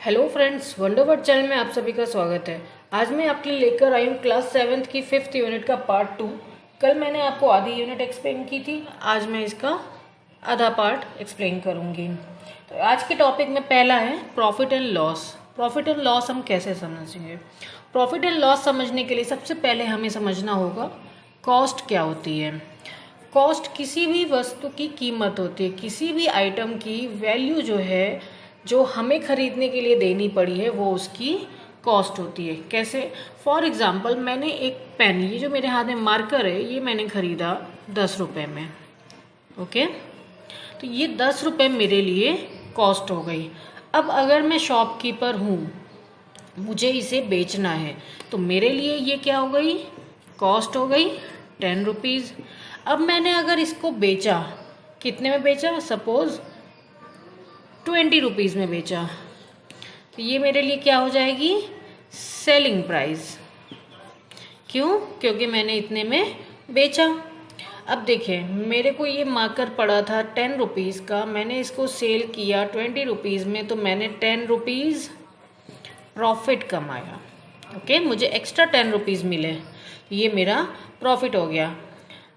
Hello friends, वंडरवर्ड channel में आप सभी का स्वागत है। आज मैं आपके लिए लेकर आई हूँ क्लास 7th की 5th यूनिट का पार्ट 2। कल मैंने आपको आधी यूनिट एक्सप्लेन की थी, आज मैं इसका आधा पार्ट एक्सप्लेन करूँगी। तो आज के टॉपिक में पहला है profit and loss. Profit and loss हम कैसे समझेंगे? प्रॉफिट एंड लॉस समझने के लिए सबसे पहले हमें समझना होगा कॉस्ट क्या होती है। कॉस्ट किसी भी वस्तु की कीमत होती है, किसी भी आइटम की वैल्यू जो है, जो हमें खरीदने के लिए देनी पड़ी है, वो उसकी कॉस्ट होती है। कैसे? फॉर एग्ज़ाम्पल, मैंने एक पेन, ये जो मेरे हाथ में मार्कर है, ये मैंने ख़रीदा 10 रुपये में। ओके, तो ये 10 रुपये मेरे लिए कॉस्ट हो गई। अब अगर मैं शॉपकीपर हूँ, मुझे इसे बेचना है, तो मेरे लिए ये क्या हो गई? कॉस्ट हो गई 10 रुपीज़। अब मैंने अगर इसको बेचा, कितने में बेचा? सपोज़ 20 रुपीज़ में बेचा, तो ये मेरे लिए क्या हो जाएगी? Selling price. क्यों? क्योंकि मैंने इतने में बेचा। अब देखिए, मेरे को ये मार्कर पड़ा था 10 रुपीज़ का, मैंने इसको सेल किया 20 रुपीज़ में, तो मैंने 10 रुपीज़ प्रॉफिट कमाया। ओके, मुझे एक्स्ट्रा 10 रुपीज़ मिले, ये मेरा प्रॉफिट हो गया।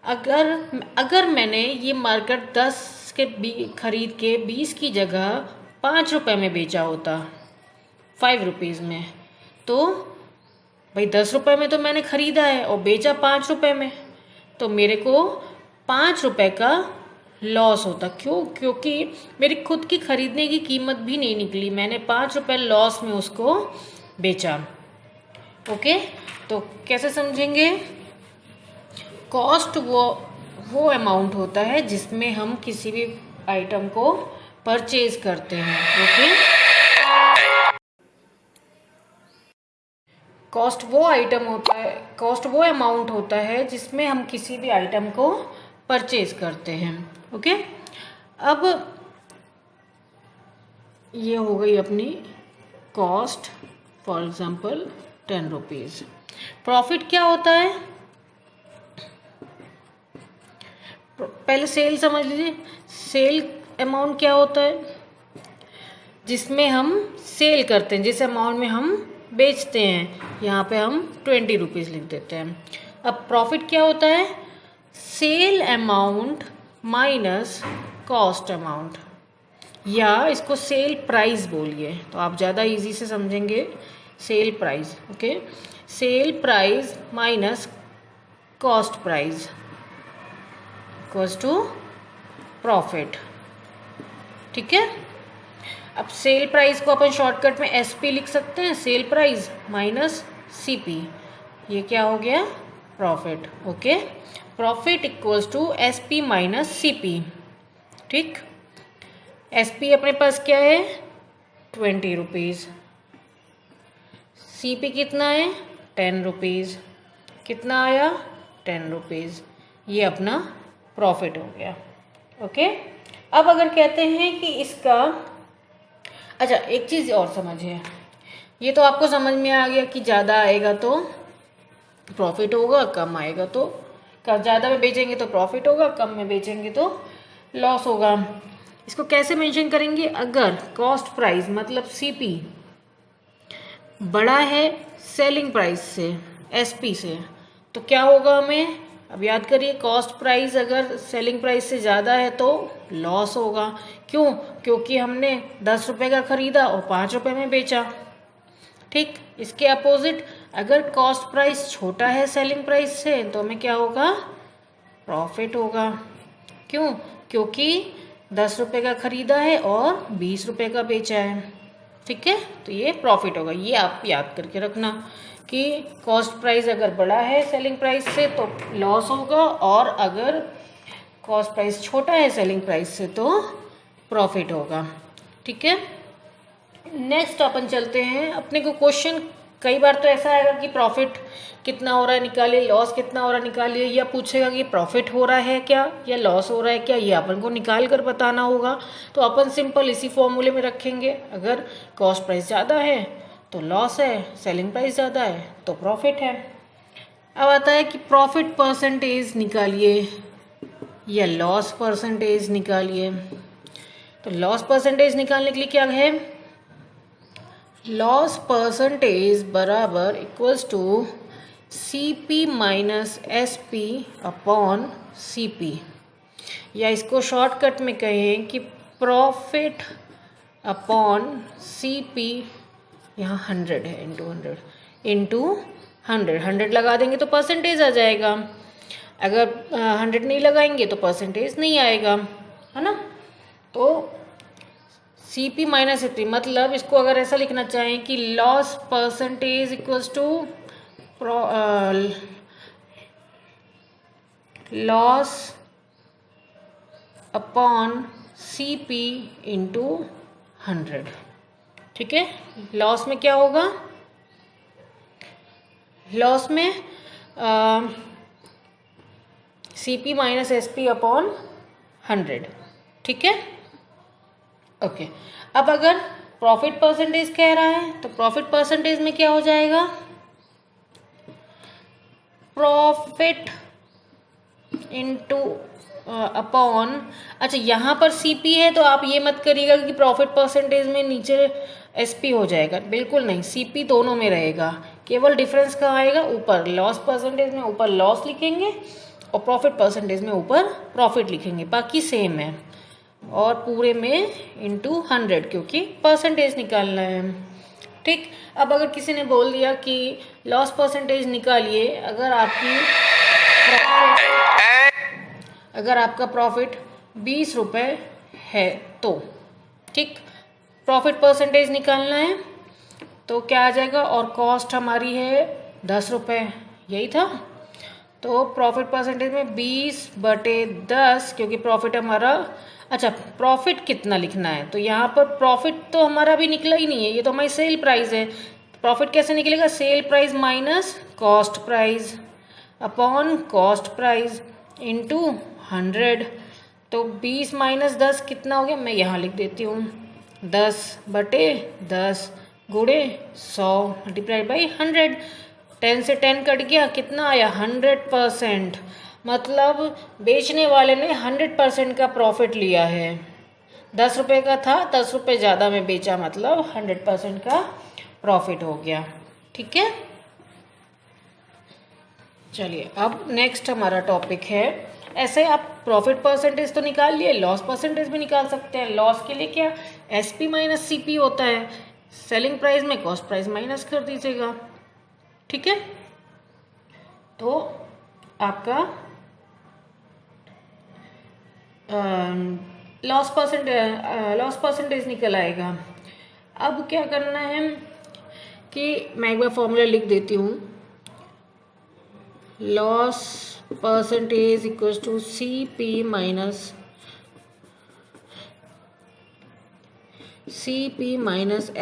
अगर मैंने ये मार्कर 10 के खरीद के 20 की जगह 5 रुपये में बेचा होता, 5 रुपीज़ में, तो भाई 10 रुपये में तो मैंने ख़रीदा है और बेचा 5 रुपये में, तो मेरे को 5 रुपये का लॉस होता। क्यों? क्योंकि मेरी खुद की खरीदने की कीमत भी नहीं निकली, मैंने 5 रुपये लॉस में उसको बेचा। ओके, तो कैसे समझेंगे? कॉस्ट वो अमाउंट होता है जिसमें हम किसी भी आइटम को परचेज करते हैं। ओके, कॉस्ट वो आइटम होता है, कॉस्ट वो अमाउंट होता है जिसमें हम किसी भी आइटम को परचेज करते हैं। ओके, अब ये हो गई अपनी cost, for example 10 rupees. Profit क्या होता है? पहले सेल समझ लीजिए। सेल अमाउंट क्या होता है? जिसमें हम सेल करते हैं, जिस अमाउंट में हम बेचते हैं, यहाँ पे हम 20 रुपीज़ लिख देते हैं। अब प्रॉफिट क्या होता है? Sale amount minus cost amount, या इसको सेल प्राइस बोलिए तो आप ज़्यादा इजी से समझेंगे। Sale price. Okay, sale price minus cost price equals to profit. ठीक है, अब सेल प्राइस को अपन शॉर्टकट में SP लिख सकते हैं, सेल प्राइस माइनस CP, ये क्या हो गया? Profit. Okay, profit equals to SP minus CP। ठीक, SP अपने पास क्या है? 20 रुपीज़। CP कितना है? 10 रुपीज़। कितना आया? 10 रुपीज़। ये अपना प्रॉफिट हो गया। ओके, अब अगर कहते हैं कि इसका, अच्छा एक चीज़ और समझिए, ये तो आपको समझ में आ गया कि ज़्यादा आएगा तो प्रॉफिट होगा, कम आएगा तो ज़्यादा में बेचेंगे तो प्रॉफिट होगा, कम में बेचेंगे तो लॉस होगा। इसको कैसे मेंशन करेंगे? अगर कॉस्ट प्राइस मतलब CP बड़ा है सेलिंग प्राइस से, SP से, तो क्या होगा हमें? अब याद करिए, कॉस्ट प्राइस अगर सेलिंग प्राइस से ज़्यादा है तो लॉस होगा। क्यों? क्योंकि हमने 10 रुपये का ख़रीदा और 5 रुपये में बेचा। ठीक, इसके अपोजिट अगर कॉस्ट प्राइस छोटा है सेलिंग प्राइस से, तो हमें क्या होगा? प्रॉफिट होगा। क्यों? क्योंकि 10 रुपये का ख़रीदा है और 20 रुपये का बेचा है। ठीक है, तो ये प्रॉफिट होगा। ये आप याद करके रखना कि कॉस्ट प्राइस अगर बड़ा है सेलिंग प्राइस से तो लॉस होगा, और अगर कॉस्ट प्राइस छोटा है सेलिंग प्राइस से तो प्रॉफिट होगा। ठीक है, नेक्स्ट अपन चलते हैं। अपने को क्वेश्चन कई बार तो ऐसा आएगा कि प्रॉफिट कितना हो रहा है निकालिए, लॉस कितना हो रहा है निकालिए, या पूछेगा कि प्रॉफिट हो रहा है क्या या लॉस हो रहा है क्या, ये अपन को निकाल कर बताना होगा। तो अपन सिंपल इसी फॉर्मूले में रखेंगे। अगर कॉस्ट प्राइस ज़्यादा है तो लॉस है, सेलिंग प्राइस ज़्यादा है तो प्रॉफिट है। अब आता है कि प्रॉफिट परसेंटेज निकालिए या लॉस परसेंटेज निकालिए। तो लॉस परसेंटेज निकालने के लिए क्या है? लॉस परसेंटेज बराबर equals to CP minus SP upon CP, या इसको शॉर्टकट में कहें कि प्रॉफिट अपॉन CP, यहाँ 100 है, इंटू 100 लगा देंगे तो परसेंटेज आ जाएगा। अगर 100 नहीं लगाएंगे तो परसेंटेज नहीं आएगा, है ना। तो CP माइनस SP, मतलब इसको अगर ऐसा लिखना चाहें कि loss percentage equals to loss upon CP into 100। ठीक है, लॉस में क्या होगा, लॉस में CP माइनस SP अपॉन 100। ठीक है, ओके। अब अगर प्रॉफिट परसेंटेज कह रहा है तो प्रॉफिट परसेंटेज में क्या हो जाएगा, प्रॉफिट इंटू अपॉन, अच्छा यहाँ पर CP है तो आप ये मत करिएगा कि प्रॉफिट परसेंटेज में नीचे SP हो जाएगा, बिल्कुल नहीं, CP दोनों में रहेगा। केवल डिफरेंस कहाँ आएगा, ऊपर लॉस परसेंटेज में ऊपर लॉस लिखेंगे और प्रॉफिट परसेंटेज में ऊपर प्रॉफिट लिखेंगे, बाकी सेम है। और पूरे में इंटू 100, क्योंकि परसेंटेज निकालना है। ठीक, अब अगर किसी ने बोल दिया कि लॉस परसेंटेज निकालिए, अगर आपका प्रॉफिट 20 रुपये है तो, ठीक, प्रॉफिट परसेंटेज निकालना है तो क्या आ जाएगा, और कॉस्ट हमारी है 10 रुपये, यही था। तो प्रॉफिट परसेंटेज में 20/10, क्योंकि प्रॉफिट हमारा, अच्छा प्रॉफिट कितना लिखना है, तो यहाँ पर प्रॉफिट तो हमारा भी निकला ही नहीं है, ये तो हमारी सेल प्राइस है। प्रॉफिट कैसे निकलेगा, cell price minus cost price upon cost price into 100। तो 20 माइनस 10 कितना हो गया, मैं यहाँ लिख देती हूँ, 10/10 गुणे 100 मल्टीप्लाइड बाई 100। 10 से 10 कट गया, कितना आया, 100%। मतलब बेचने वाले ने 100% का प्रॉफिट लिया है। 10 रुपये का था, 10 रुपये ज़्यादा में बेचा, मतलब 100% का प्रॉफिट हो गया। ठीक है, चलिए अब नेक्स्ट हमारा टॉपिक है, ऐसे आप प्रॉफिट परसेंटेज तो निकाल लिए, लॉस परसेंटेज भी निकाल सकते हैं। लॉस के लिए क्या, SP माइनस CP होता है, सेलिंग प्राइस में कॉस्ट प्राइस माइनस कर दीजिएगा। ठीक है, तो आपका लॉस परसेंटेज निकल आएगा। अब क्या करना है कि मैं एक बार फॉर्मूला लिख देती हूँ, loss percentage equals to CP minus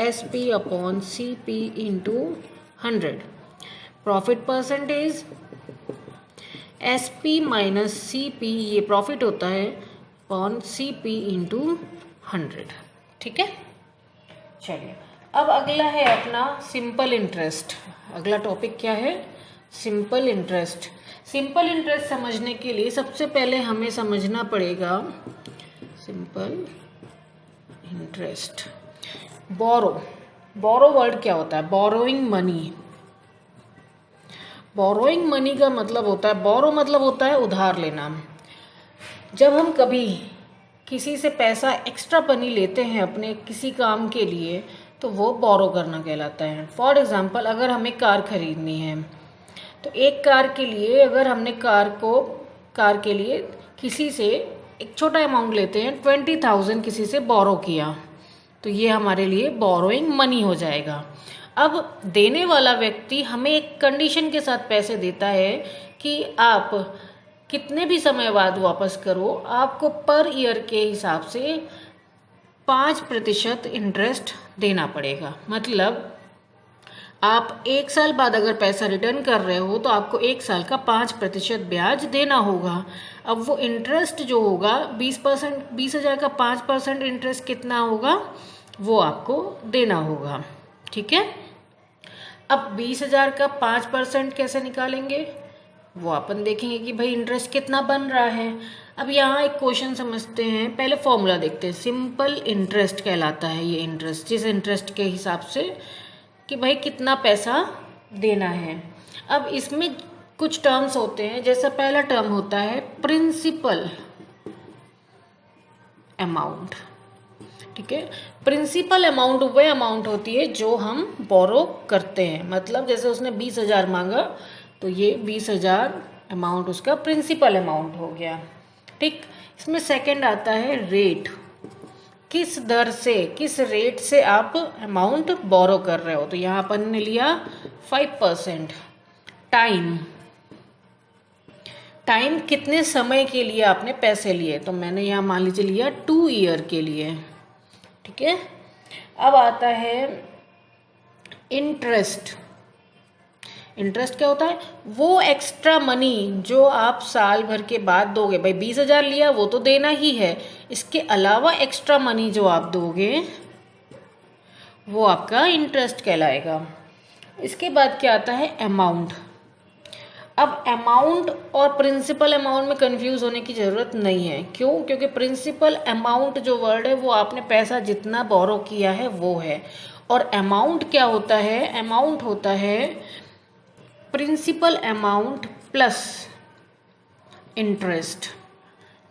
SP upon CP into 100। Profit percentage SP minus CP, ये प्रॉफिट होता है, अपॉन CP इंटू 100। ठीक है, चलिए अब अगला है अपना सिंपल इंटरेस्ट। अगला टॉपिक क्या है, सिंपल इंटरेस्ट। सिंपल इंटरेस्ट समझने के लिए सबसे पहले हमें समझना पड़ेगा सिंपल इंटरेस्ट। बोरो वर्ड क्या होता है, बोरोइंग मनी। बोरोइंग मनी का मतलब होता है, बोरो मतलब होता है उधार लेना। जब हम कभी किसी से पैसा एक्स्ट्रा मनी लेते हैं अपने किसी काम के लिए, तो वो बोरो करना कहलाता है। फॉर एग्जांपल, अगर हमें कार खरीदनी है तो एक कार के लिए अगर हमने कार के लिए किसी से एक छोटा अमाउंट लेते हैं, 20,000 किसी से बोरो किया, तो ये हमारे लिए बोरोइंग मनी हो जाएगा। अब देने वाला व्यक्ति हमें एक कंडीशन के साथ पैसे देता है कि आप कितने भी समय बाद वापस करो, आपको पर ईयर के हिसाब से 5% इंटरेस्ट देना पड़ेगा। मतलब आप 1 साल बाद अगर पैसा रिटर्न कर रहे हो तो आपको 1 साल का 5% ब्याज देना होगा। अब वो इंटरेस्ट जो होगा 20%, 20,000 का 5% इंटरेस्ट कितना होगा, वो आपको देना होगा। ठीक है, अब 20,000 का 5% कैसे निकालेंगे, वो अपन देखेंगे कि भाई इंटरेस्ट कितना बन रहा है। अब यहाँ एक क्वेश्चन समझते हैं, पहले फॉर्मूला देखते हैं। सिंपल इंटरेस्ट कहलाता है ये इंटरेस्ट, जिस इंटरेस्ट के हिसाब से कि भाई कितना पैसा देना है। अब इसमें कुछ टर्म्स होते हैं, जैसा पहला टर्म होता है प्रिंसिपल अमाउंट। ठीक है, प्रिंसिपल अमाउंट वह अमाउंट होती है जो हम बोरो करते हैं। मतलब जैसे उसने 20,000 मांगा तो ये 20,000 अमाउंट उसका प्रिंसिपल अमाउंट हो गया। ठीक, इसमें सेकंड आता है रेट, किस दर से, किस रेट से आप अमाउंट बोरो कर रहे हो। तो यहाँ अपन ने लिया 5%। टाइम, टाइम कितने समय के लिए आपने पैसे लिए, तो मैंने यहाँ मान लीजिए लिया 2 ईयर के लिए। ठीक है, अब आता है इंटरेस्ट। इंटरेस्ट क्या होता है, वो एक्स्ट्रा मनी जो आप साल भर के बाद दोगे। भाई 20,000 लिया वो तो देना ही है, इसके अलावा एक्स्ट्रा मनी जो आप दोगे वो आपका इंटरेस्ट कहलाएगा। इसके बाद क्या आता है अमाउंट। अब अमाउंट और प्रिंसिपल अमाउंट में कंफ्यूज होने की ज़रूरत नहीं है। क्यों? क्योंकि प्रिंसिपल अमाउंट जो वर्ड है वो आपने पैसा जितना बोरो किया है वो है, और अमाउंट क्या होता है, अमाउंट होता है प्रिंसिपल अमाउंट प्लस इंटरेस्ट।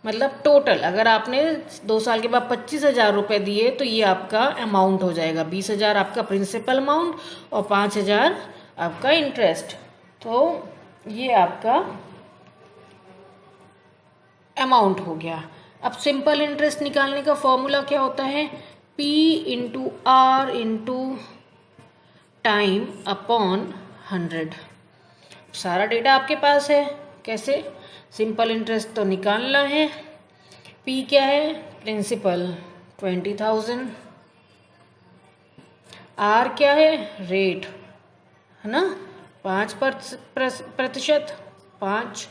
मतलब टोटल, अगर आपने 2 साल के बाद 25,000 रुपये दिए तो ये आपका अमाउंट हो जाएगा। 20,000 आपका प्रिंसिपल अमाउंट और 5,000 आपका इंटरेस्ट, तो ये आपका अमाउंट हो गया। अब सिंपल इंटरेस्ट निकालने का फॉर्मूला क्या होता है, P into R into time upon 100। सारा डेटा आपके पास है। कैसे? सिंपल इंटरेस्ट तो निकालना है। P क्या है, प्रिंसिपल 20,000। R क्या है, रेट है ना, 5%। 5,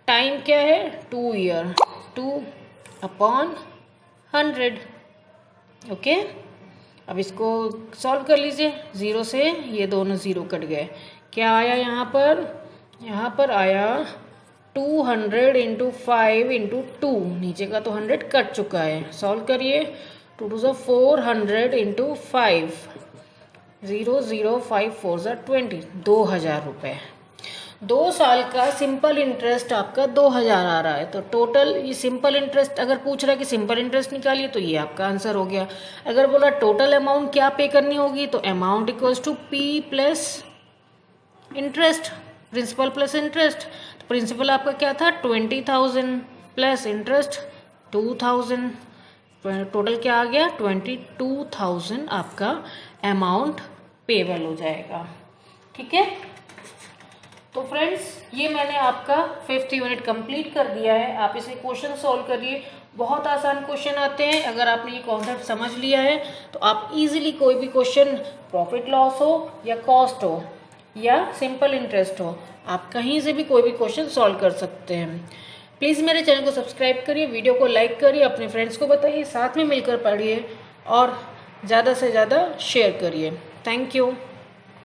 टाइम क्या है 2 ईयर, 2 अपॉन 100। ओके, अब इसको सॉल्व कर लीजिए। 0 से ये दोनों 0 कट गए। क्या आया यहाँ पर, यहाँ पर आया 200 इंटू 5 इंटू 2। नीचे का तो 100 कट चुका है, सॉल्व करिए। 2 2 400 इंटू 5, 0 0 5 4 20, 2,000 रुपये। 2 साल का सिंपल इंटरेस्ट आपका 2,000 आ रहा है। तो टोटल ये सिंपल इंटरेस्ट अगर पूछ रहा है कि सिंपल इंटरेस्ट निकालिए तो ये आपका आंसर हो गया। अगर बोला टोटल अमाउंट क्या पे करनी होगी, तो amount equals to P plus interest, principal plus interest. तो प्रिंसिपल आपका क्या था 20,000 प्लस इंटरेस्ट 2,000, टोटल क्या आ गया 22,000 आपका अमाउंट पेबल हो जाएगा। ठीक है, तो फ्रेंड्स ये मैंने आपका 5th यूनिट कंप्लीट कर दिया है। आप इसे क्वेश्चन सॉल्व करिए, बहुत आसान क्वेश्चन आते हैं। अगर आपने ये कॉन्सेप्ट समझ लिया है तो आप इजीली कोई भी क्वेश्चन, प्रॉफिट लॉस हो या कॉस्ट हो या सिंपल इंटरेस्ट हो, आप कहीं से भी कोई भी क्वेश्चन सॉल्व कर सकते हैं। प्लीज़ मेरे चैनल को सब्सक्राइब करिए, वीडियो को लाइक करिए, अपने फ्रेंड्स को बताइए, साथ में मिलकर पढ़िए और ज़्यादा से ज़्यादा शेयर करिए। Thank you.